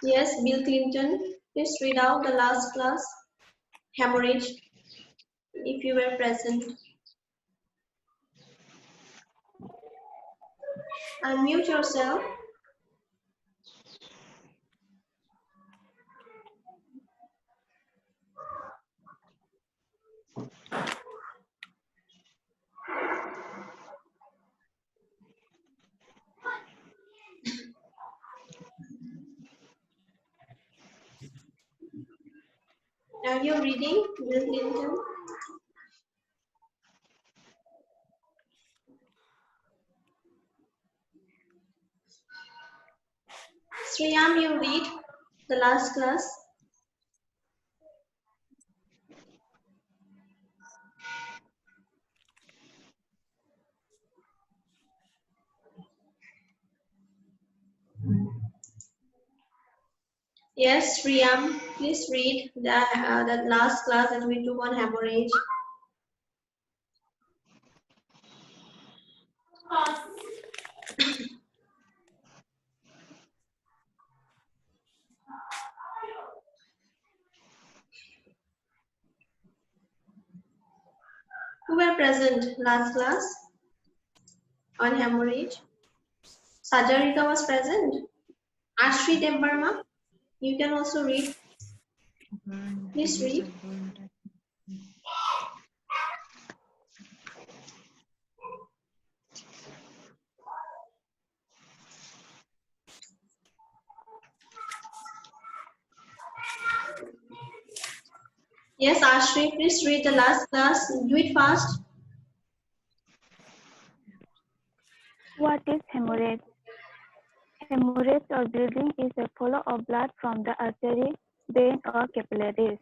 Yes, Bill Clinton. Please read out the last class. Hemorrhage, if you were present. Unmute yourself. Are you reading, Bill Clinton? Sriyam, you read the last class. Yes, Sriyam, please read that last class that we took on hemorrhage. Who were present last class on hemorrhage? Sajarika was present. Ashri Dembarma, you can also read. Please read. Yes, Ashri, please read the last class. Do it fast. What is hemorrhage? Hemorrhage or bleeding is a flow of blood from the artery, vein, or capillaries.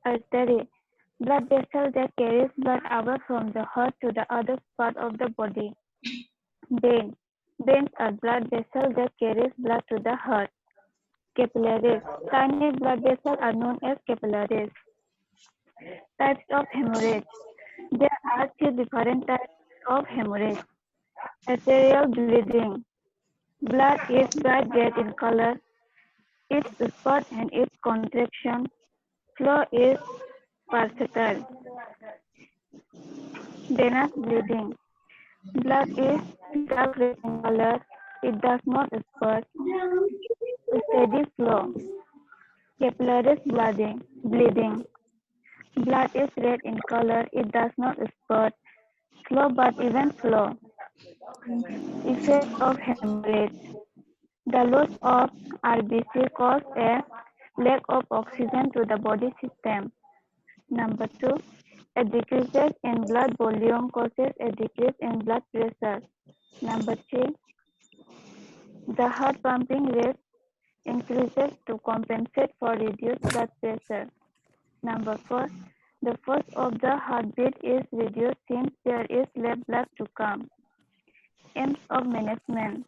Artery, blood vessel that carries blood away from the heart to the other part of the body. Vein, veins are blood vessels that carries blood to the heart. Capillaries, tiny blood vessels are known as capillaries. Types of hemorrhage. There are three different types of hemorrhage. Arterial bleeding. Blood is bright red in color. Its spot and its contraction flow is versatile. Venous bleeding. Blood is dark red in color. It does not spurt. Steady flow. Capillaries bleeding. Blood is red in color. It does not spurt. Slow but even flow. Effect of hemorrhage. The loss of RBC causes a lack of oxygen to the body system. Number 2, a decrease in blood volume causes a decrease in blood pressure. Number 3, the heart pumping rate increases to compensate for reduced blood pressure. Number 4, the force of the heartbeat is reduced since there is less blood to come. Aims of management.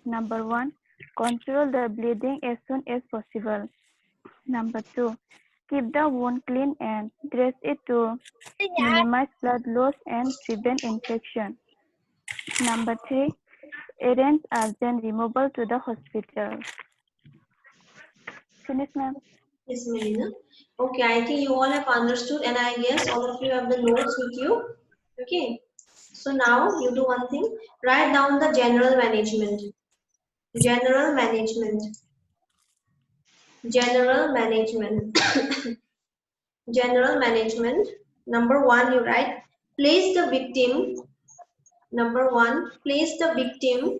Number 1, control the bleeding as soon as possible. Number 2, keep the wound clean and dress it to minimize blood loss and prevent infection. Number 3, arrange urgent removal to the hospital. Finish, ma'am. Yes, Melina. Okay, I think you all have understood, and I guess all of you have the notes with you. Okay, so now you do one thing. Write down the general management. General management. General management. General management. Number 1, you write, place the victim. Number 1, place the victim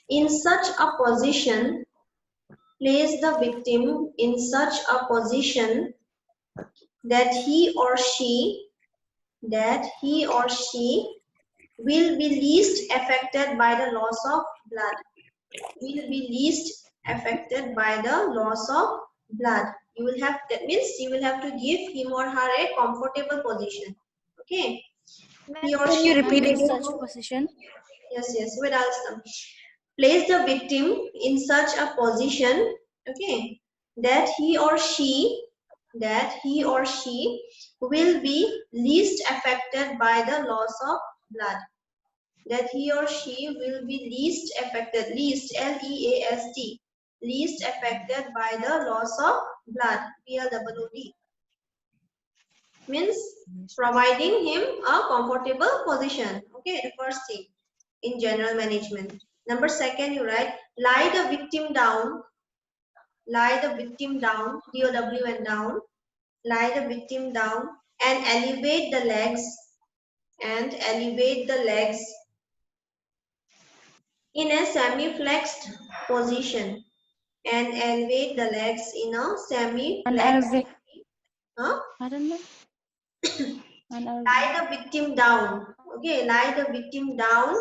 in such a position. Place the victim in such a position that he or she will be least affected by the loss of blood. Will be least affected by the loss of blood. You will have, that means you will have to give him or her a comfortable position. Okay. He or Can she you will repeat be it? Such position? Yes. Wait, I'll start. Place the victim in such a position, okay, that he or she will be least affected by the loss of blood. that he or she will be least affected, least, L-E-A-S-T, least affected by the loss of blood, B-L-O-O-D. Means providing him a comfortable position. Okay, the first thing in general management. Number second, you write, lie the victim down, lie the victim down, D-O-W and down, lie the victim down and elevate the legs, and elevate the legs in a semi-flexed position, and elevate the legs in a semi-flexed. Huh? I don't know. Lie the victim down. Okay, lie the victim down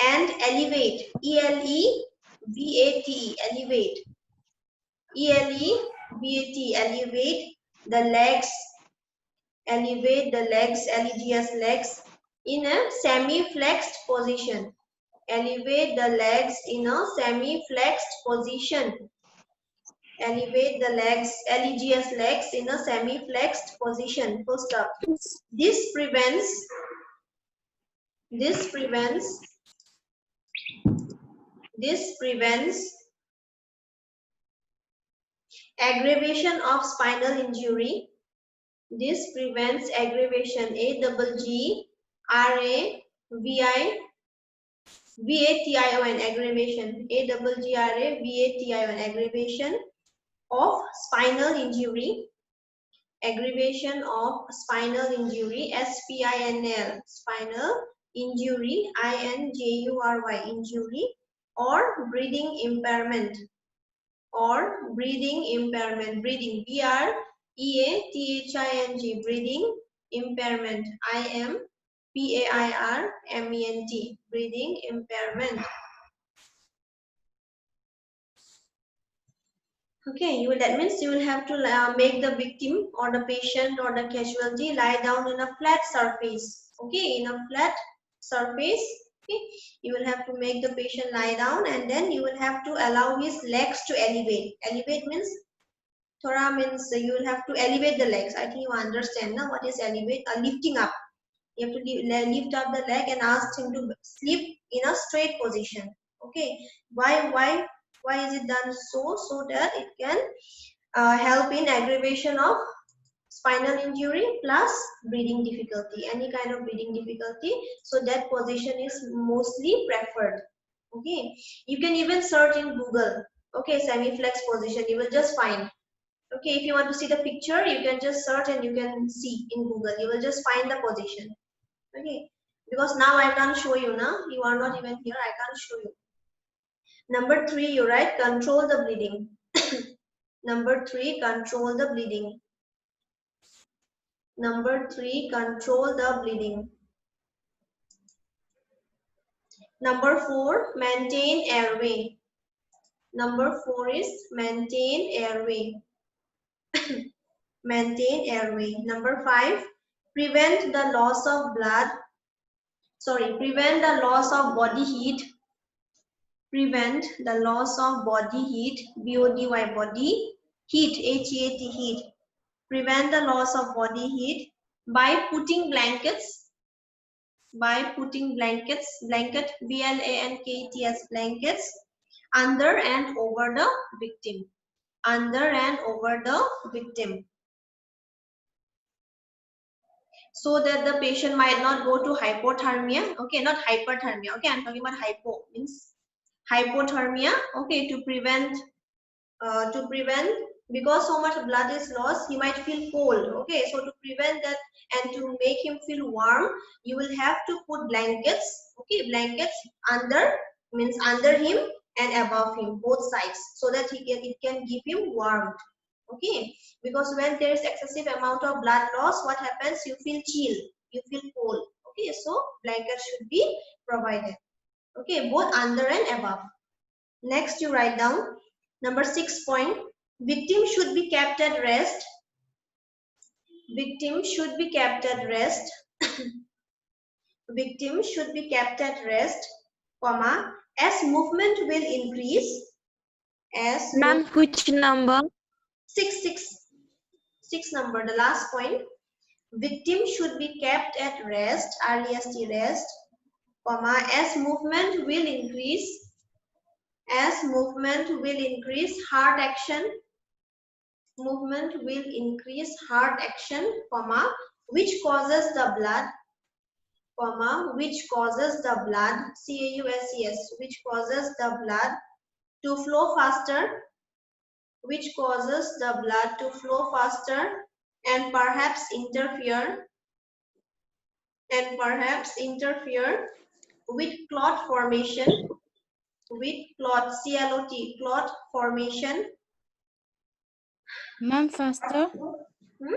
and elevate. E-L-E-V-A-T-E, elevate. E-L-E-V-A-T, elevate the legs. Elevate the legs, L-E-G-S, legs, in a semi-flexed position. Elevate the legs in a semi-flexed position. Elevate the legs, L-E-G-S, legs, in a semi-flexed position. Full stop. This prevents aggravation of spinal injury. This prevents aggravation, A-G-G-R-A-V-I-V-A-T-I-O-N, aggravation, A-G-G-R-A-V-A-T-I-O-N, aggravation of spinal injury. Aggravation of spinal injury, S-P-I-N-L, spinal injury, I-N-J-U-R-Y, injury, or breathing impairment, breathing, B-R-E-A-T-H-I-N-G, breathing impairment, I-M-P-A-I-R-M-E-N-T, breathing impairment. Okay, that means you will have to make the victim or the patient or the casualty lie down in a flat surface. Okay, in a flat surface. Okay, you will have to make the patient lie down, and then you will have to allow his legs to elevate. Elevate means, Thora means you will have to elevate the legs. I think you understand now what is elevate? Lifting up. You have to lift up the leg and ask him to sleep in a straight position. Okay, why is it done so that it can help in aggravation of spinal injury plus breathing difficulty, any kind of breathing difficulty, so that position is mostly preferred. Okay, you can even search in Google, okay, semi-flex position, you will just find. Okay, if you want to see the picture, you can just search and you can see in Google, you will just find the position. Okay, because now I can't show you now, you are not even here, I can't show you. Number 3, you write control the bleeding. Number 3, control the bleeding. Number 3, control the bleeding. Number 4, maintain airway. Number 4 is maintain airway. Maintain airway. Number 5, prevent the loss of blood. Sorry, prevent the loss of body heat. Prevent the loss of body heat, B-O-D-Y, body heat, H-E-A-T, heat. Prevent the loss of body heat by putting blankets, blanket, B-L-A-N-K-E-T-S, blankets, under and over the victim. Under and over the victim. So that the patient might not go to hypothermia. Okay, not hyperthermia. Okay, I'm talking about hypo, means hypothermia. Okay, to prevent because so much blood is lost, he might feel cold. Okay, so to prevent that and to make him feel warm, you will have to put blankets. Okay, blankets under, means under him and above him, both sides, so that it can give him warmth. Okay, because when there is excessive amount of blood loss, what happens? You feel chill, you feel cold. Okay, so blankets should be provided. Okay, both under and above. Next, you write down number 6 point. Victim should be kept at rest. Victim should be kept at rest. Victim should be kept at rest, comma, as movement will increase. As Ma'am, which number? 6 number, the last point. Victim should be kept at rest, R-E-S-T, rest, comma, as movement will increase heart action, movement will increase heart action, comma, which causes the blood, comma, which causes the blood, CAUSES, which causes the blood to flow faster, which causes the blood to flow faster and perhaps interfere with clot formation, with clot, CLOT, clot formation. Ma'am, faster. Hmm?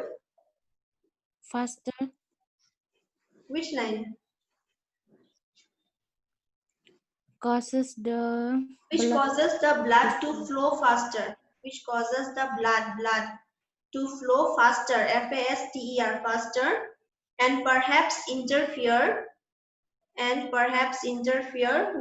Faster. Which line? Causes the Which blood. causes the blood to flow faster. Which causes the blood to flow faster, FASTER, faster, and perhaps interfere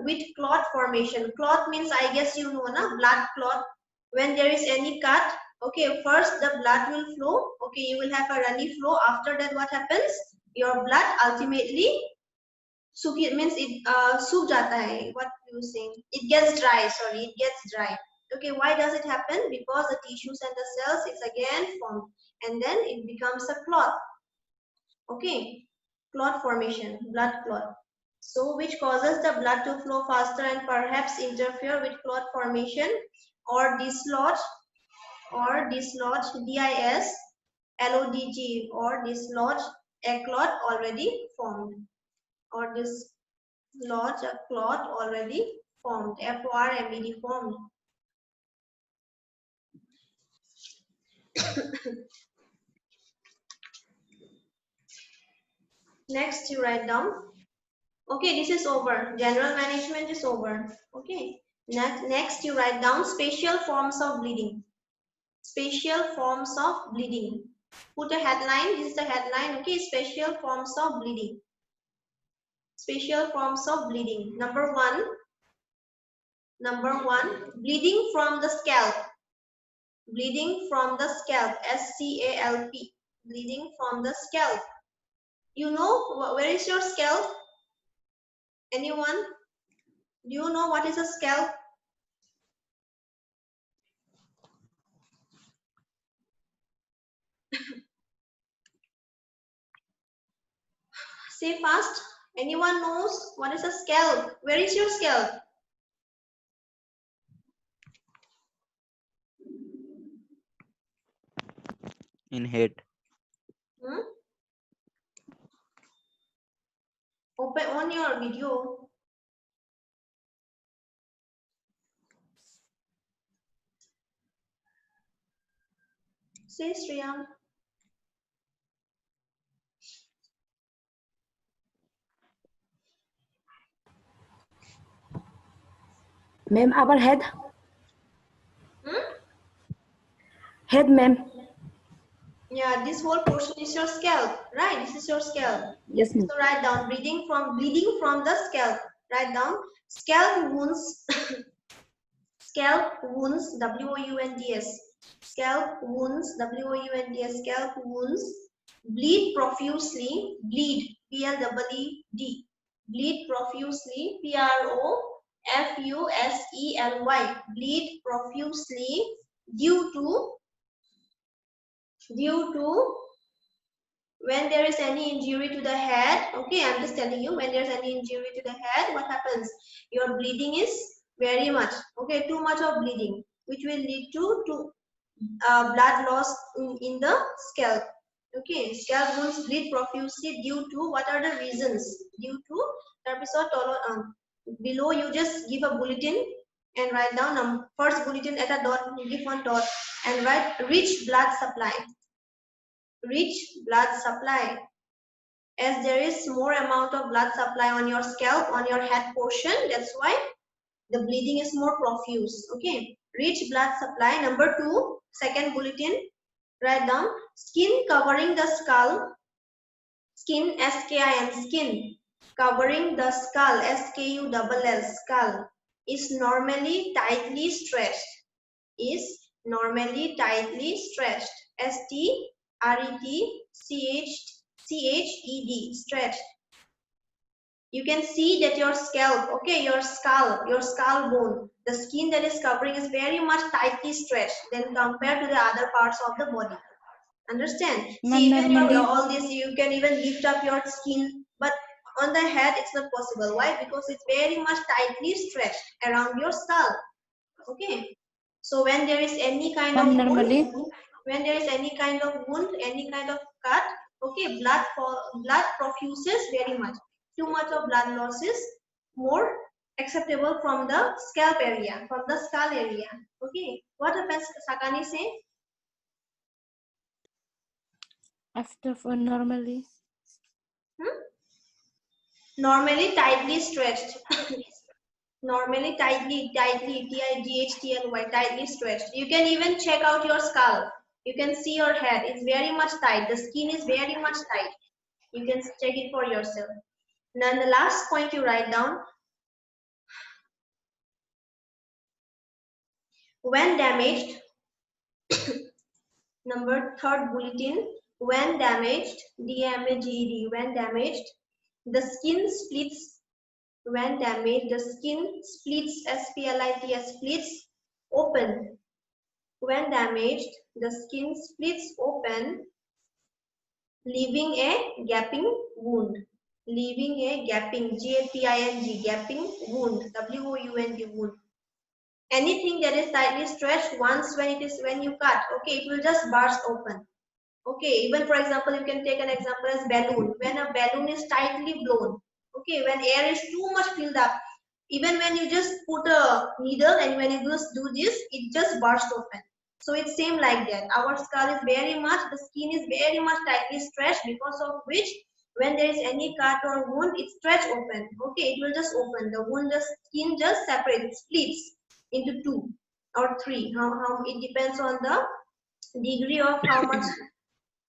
with clot formation. Clot means, I guess you know, na, blood clot. When there is any cut, okay, first the blood will flow, okay, you will have a runny flow. After that, what happens? Your blood ultimately सूखी means it सूख जाता है. What you saying? It gets dry. Sorry, it gets dry. Okay, why does it happen? Because the tissues and the cells is again formed, and then it becomes a clot. Okay, clot formation, blood clot. So, which causes the blood to flow faster and perhaps interfere with clot formation or dislodge, DIS, LODG, or dislodge a clot already formed, or dislodge a clot already formed, FORMED, formed. Next, you write down. Okay, this is over. General management is over. Okay. Next, you write down special forms of bleeding. Special forms of bleeding. Put a headline. This is the headline. Okay, special forms of bleeding. Special forms of bleeding. Number one, bleeding from the scalp. Bleeding from the scalp. SCALP. Bleeding from the scalp. You know where is your scalp? Anyone? Do you know what is a scalp? Say fast. Anyone knows what is a scalp? Where is your scalp? In head. Hmm? Open on your video. Say Sriyam. Ma'am, our head. Hmm? Head, ma'am. Yeah, this whole portion is your scalp, right? This is your scalp. Yes, ma'am. So write down bleeding from the scalp. Write down scalp wounds. Scalp wounds, WOUNDS. Scalp wounds, WOUNDS. Scalp wounds bleed profusely. Bleed, PLEED. Bleed profusely, PROFUSELY. Bleed profusely due to when there is any injury to the head. Okay, I'm just telling you, when there's any injury to the head, what happens? Your bleeding is very much, okay, too much of bleeding, which will lead to blood loss in the scalp. Okay, scalp wounds bleed profusely due to, what are the reasons? Due to, below you just give a bulletin and write down first bulletin at a dot, give one dot and write rich blood supply. Rich blood supply. As there is more amount of blood supply on your scalp, on your head portion, that's why the bleeding is more profuse. Okay, rich blood supply. Number two, second bulletin, write down skin covering the skull. Skin, SKIN, skin covering the skull, SKULL, skull, is normally tightly stretched. Is normally tightly stretched. STRETCHED, stretched. You can see that your scalp, okay, your skull bone, the skin that is covering is very much tightly stretched than compared to the other parts of the body. Understand? See, even Normally, all this, you can even lift up your skin, but on the head it's not possible. Why? Because it's very much tightly stretched around your skull. Okay. So when there is any kind of normally, wound, when there is any kind of wound, any kind of cut, okay, blood proffuses very much. Too much of blood loss is more acceptable from the scalp area, from the skull area. Okay. What happens? Sakani say? after for normally, Normally tightly stretched. Normally tightly, T-I-G-H-T-L-Y, tightly stretched. You can even check out your skull. You can see your head. It's very much tight. The skin is very much tight. You can check it for yourself. Then the last point you write down. When damaged, number third bulletin, when damaged, D-A-M-A-G-E-D, when damaged, the skin splits. When damaged, the skin splits, S-P-L-I-T-S, splits open. When damaged, the skin splits open, leaving a gaping wound. Leaving a gaping, G-A-P-I-N-G, gaping wound, W-O-U-N-D, wound. Anything that is tightly stretched, once when you cut, okay, it will just burst open. Okay, even for example, you can take an example as balloon. When a balloon is tightly blown, okay, when air is too much filled up, even when you just put a needle and when you just do this, it just bursts open. So it's same like that. Our skull is very much, the skin is very much tightly stretched, because of which when there is any cut or wound, it stretch open. Okay, it will just open. The wound, the skin just separates, splits into 2 or 3. How it depends on the degree of how much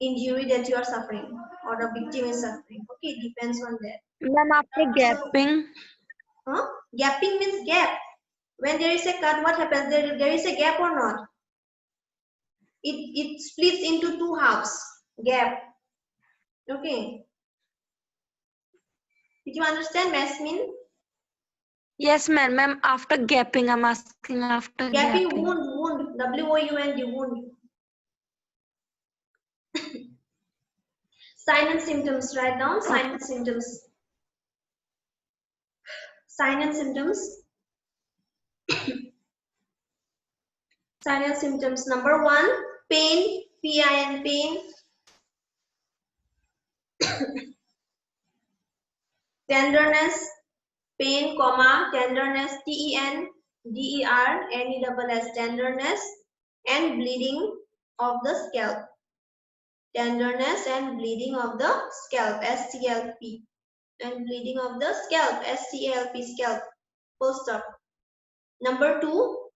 injury that you are suffering or the victim is suffering. Okay, it depends on that. Ma'am, after So, gapping, gapping means gap. When there is a cut, what happens? There is a gap or not? It splits into 2 halves. Gap. Okay. Did you understand, Masmin? yes, ma'am. Ma'am, after gapping, I'm asking after Gapping, gapping. wound, W-O-U-N-D, wound. Sign and symptoms. Write down sign and symptoms. Sign and symptoms. Sign and symptoms. Number 1, pain, P-I-N, pain. Tenderness, pain, comma, tenderness, T-E-N-D-E-R-N-E-S-S, tenderness, and bleeding of the scalp. Tenderness and bleeding of the scalp, S-C-L-P. And bleeding of the scalp, S-C-A-L-P, scalp. Full stop. Number 2,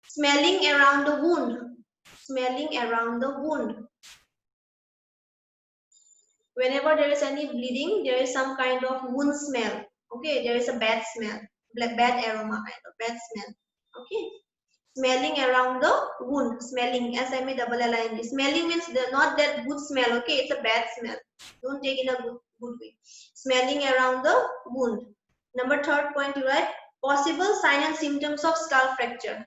smelling around the wound. Smelling around the wound. Whenever there is any bleeding, there is some kind of wound smell. Okay, there is a bad smell, bad aroma, kind of bad smell. Okay, smelling around the wound, smelling, S-M-E-L-L-I-N-G. Smelling means not that good smell. Okay, it's a bad smell. Don't take it in a good way. Smelling around the wound. Number 3rd point, you write possible sign and symptoms of skull fracture.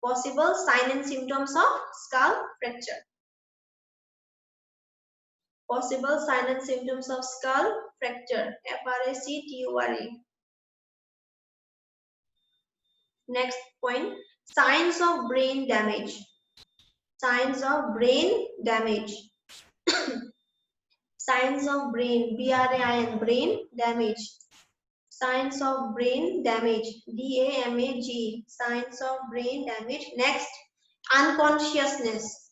Possible sign and symptoms of skull fracture. Possible sign and symptoms of skull fracture, F-R-A-C-T-U-R-E. Next point, signs of brain damage. Signs of brain damage. Signs of brain, B-R-A-I-N, brain damage. Signs of brain damage, D-A-M-A-G, signs of brain damage. Next, unconsciousness.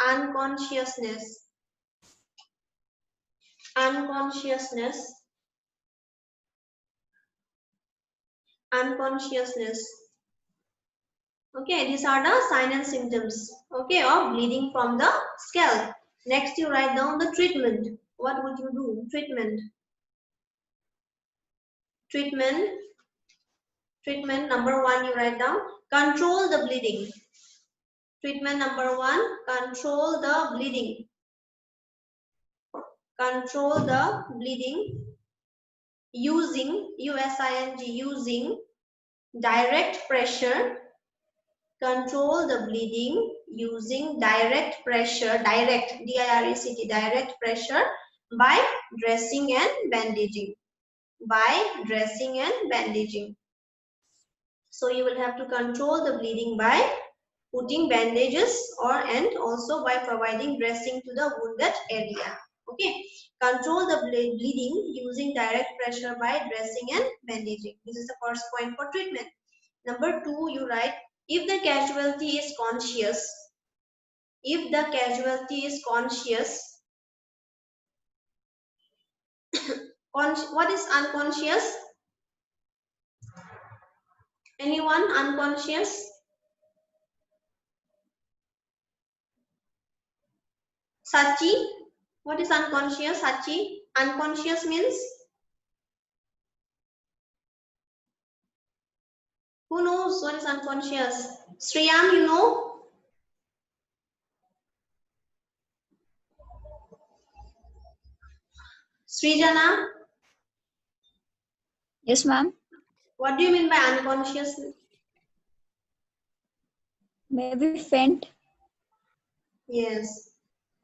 Unconsciousness. Unconsciousness. Unconsciousness. Okay, these are the sign and symptoms, okay, of bleeding from the scalp. Next, you write down the treatment. What would you do? Treatment. Treatment. Treatment number 1, you write down control the bleeding. Treatment number 1, control the bleeding. Control the bleeding. using, USING, using direct pressure, control the bleeding using direct pressure, direct, D-I-R-E-C-T, direct pressure by dressing and bandaging, by dressing and bandaging. So you will have to control the bleeding by putting bandages and also by providing dressing to the wounded area. Okay, control the bleeding using direct pressure by dressing and bandaging. This is the first point for treatment. Number 2, you write, if the casualty is conscious, if the casualty is conscious, what is unconscious? Anyone unconscious? Sachi, what is unconscious? Sachi, unconscious means? Who knows what is unconscious? Sriyam, you know? Srijana, Yes, ma'am. what do you mean by unconscious? Maybe faint. Yes.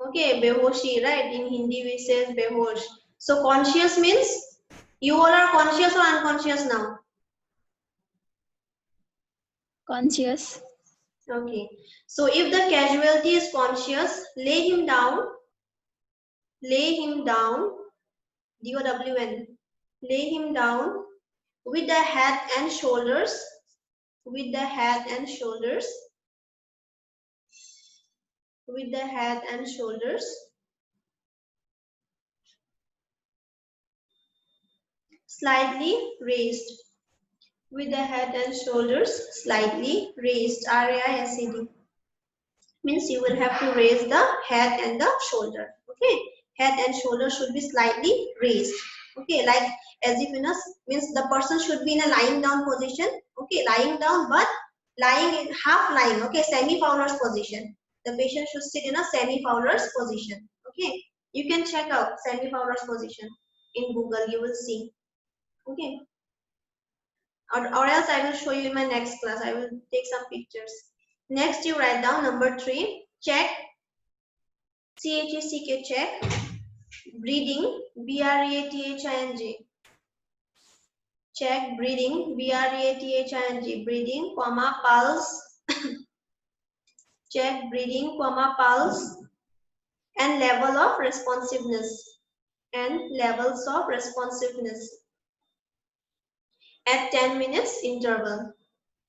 Okay, behoshi, right? In Hindi we say behosh. So conscious means you all are conscious or unconscious now? Conscious. Okay. So if the casualty is conscious, lay him down, D-O-W-N, lay him down with the head and shoulders, with the head and shoulders, with the head and shoulders slightly raised, with the head and shoulders slightly raised, R-A-I-S-E-D. Means you will have to raise the head and the shoulder. Okay, head and shoulder should be slightly raised. Okay, like as if in a, means the person should be in a lying down position. Okay, lying down, but lying in half lying. Okay, semi-Fowler's position. The patient should sit in a semi-Fowler's position. Okay, you can check out semi-Fowler's position in Google. You will see. Okay, or else I will show you in my next class. I will take some pictures. Next, you write down number 3. Check, C-H-E-C-K, check, breathing, B-R-E-A-T-H-I-N-G. Check breathing, B-R-E-A-T-H-I-N-G, breathing, comma, pulse. Check breathing, comma, pulse, and level of responsiveness, and levels of responsiveness at 10 minutes interval,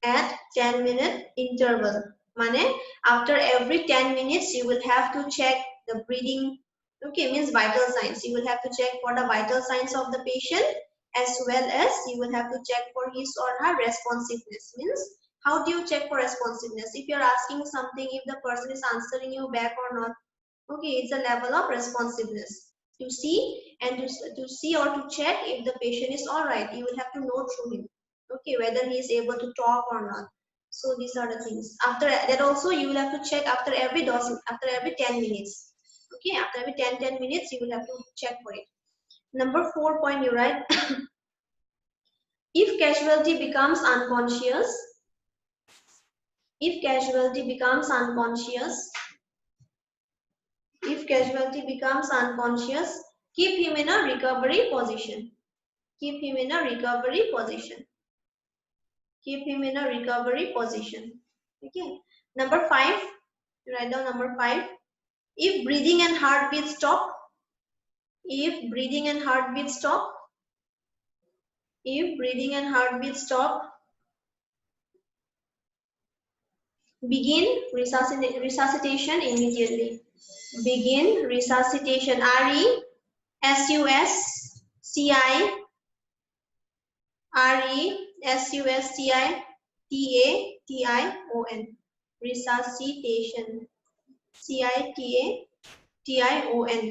at 10-minute interval. Mane, after every 10 minutes, you will have to check the breathing. Okay, means vital signs. You will have to check for the vital signs of the patient, as well as you will have to check for his or her responsiveness. Means, how do you check for responsiveness? If you're asking something, if the person is answering you back or not. Okay, it's a level of responsiveness. To see and to see or to check if the patient is all right, you will have to know through him. Okay, whether he is able to talk or not. So these are the things. After that also you will have to check after every 10 minutes. Okay, after every 10 minutes you will have to check for it. Number 4 point, you write, if casualty becomes unconscious, if casualty becomes unconscious, if casualty becomes unconscious, keep him in a recovery position. Keep him in a recovery position. Keep him in a recovery position. Okay. Number 5, write down number 5. If breathing and heartbeat stop, if breathing and heartbeat stop, if breathing and heartbeat stop, begin resuscitation immediately. Begin resuscitation. R-E-S-U-S-C-I, R-E-S-U-S-C-I-T-A-T-I-O-N. Resuscitation. C-I-T-A-T-I-O-N.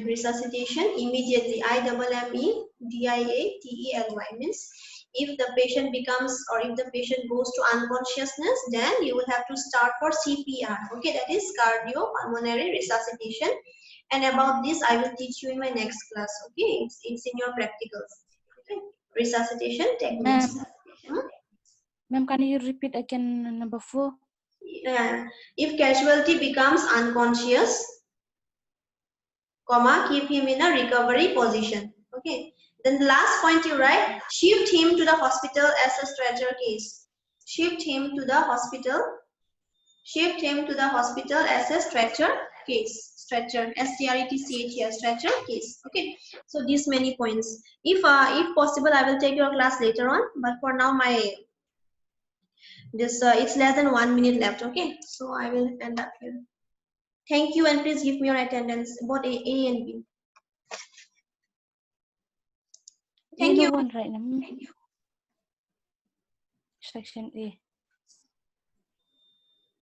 Resuscitation immediately. I-M-M-E-D-I-A-T-E-L-Y. Means if the patient becomes, or if the patient goes to unconsciousness, then you will have to start for CPR. Okay, that is cardiopulmonary resuscitation. And about this I will teach you in my next class. Okay, it's in your practicals. Okay. resuscitation techniques. Ma'am, can you repeat again number 4? If casualty becomes unconscious, comma, keep him in a recovery position. Okay. Then the last point you write, shift him to the hospital as a stretcher case. Shift him to the hospital. Shift him to the hospital as a stretcher case. Stretcher, STRETCH, stretcher case. Okay. So these many points. If possible, I will take your class later on. But for now, it's less than 1 minute left. Okay. So I will end up here. Thank you, and please give me your attendance about A and B. Thank you. One right now. Section A.